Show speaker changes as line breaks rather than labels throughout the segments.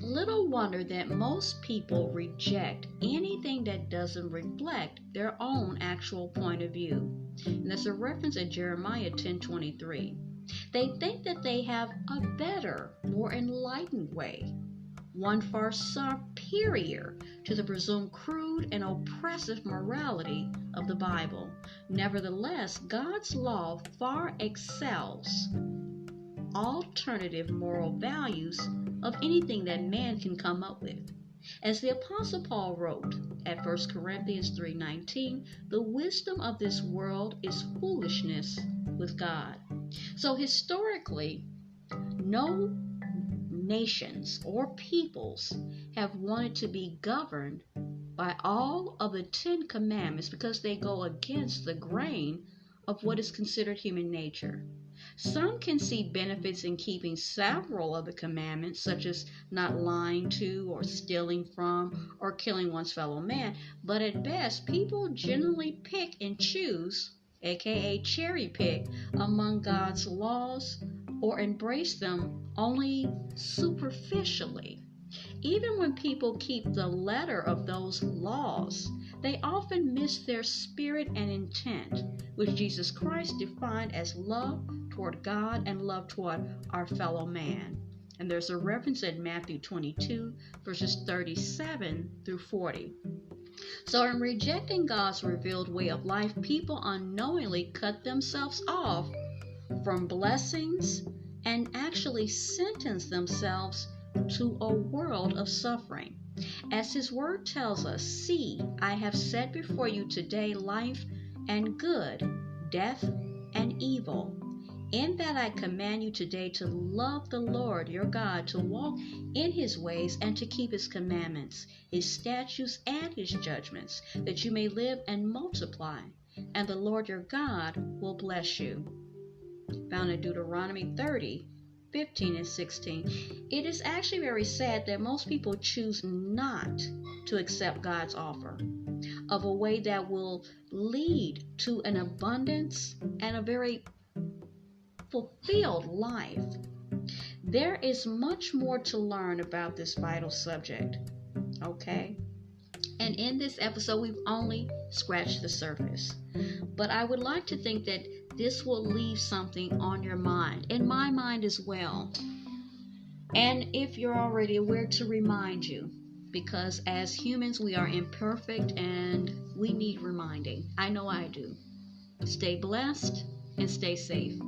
Little wonder that most people reject anything that doesn't reflect their own actual point of view. And there's a reference in Jeremiah 10:23. They think that they have a better, more enlightened way, one far superior to the presumed crude and oppressive morality of the Bible. Nevertheless, God's law far excels alternative moral values of anything that man can come up with. As the Apostle Paul wrote at 1 Corinthians 3:19, the wisdom of this world is foolishness with God. So historically, no nations or peoples have wanted to be governed by all of the 10 commandments because they go against the grain of what is considered human nature. Some can see benefits in keeping several of the commandments, such as not lying to or stealing from or killing one's fellow man, but at best, people generally pick and choose, aka cherry pick, among God's laws or embrace them only superficially. Even when people keep the letter of those laws, they often miss their spirit and intent, which Jesus Christ defined as love toward God and love toward our fellow man. And there's a reference in Matthew 22, verses 37 through 40. So in rejecting God's revealed way of life, people unknowingly cut themselves off from blessings and actually sentence themselves to a world of suffering. As his word tells us, "See, I have set before you today life and good, death and evil. In that I command you today to love the Lord your God, to walk in his ways and to keep his commandments, his statutes and his judgments, that you may live and multiply, and the Lord your God will bless you." Found in Deuteronomy 30:15 and 16. It is actually very sad that most people choose not to accept God's offer of a way that will lead to an abundance and a very fulfilled life. There is much more to learn about this vital subject, okay? And in this episode, we've only scratched the surface. But I would like to think that this will leave something on your mind, in my mind as well. And if you're already aware, to remind you, because as humans, we are imperfect and we need reminding. I know I do. Stay blessed and stay safe.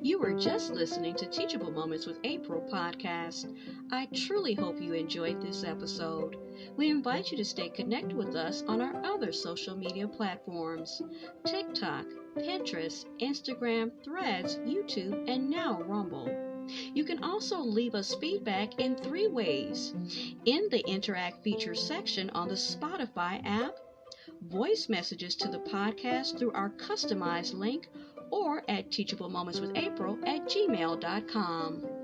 You were just listening to Teachable Moments with April podcast. I truly hope you enjoyed this episode. We invite you to stay connected with us on our other social media platforms: TikTok, Pinterest, Instagram, Threads, YouTube, and now Rumble. You can also leave us feedback in 3 ways: in the Interact features section on the Spotify app, voice messages to the podcast through our customized link, or at teachablemomentswithapril@gmail.com.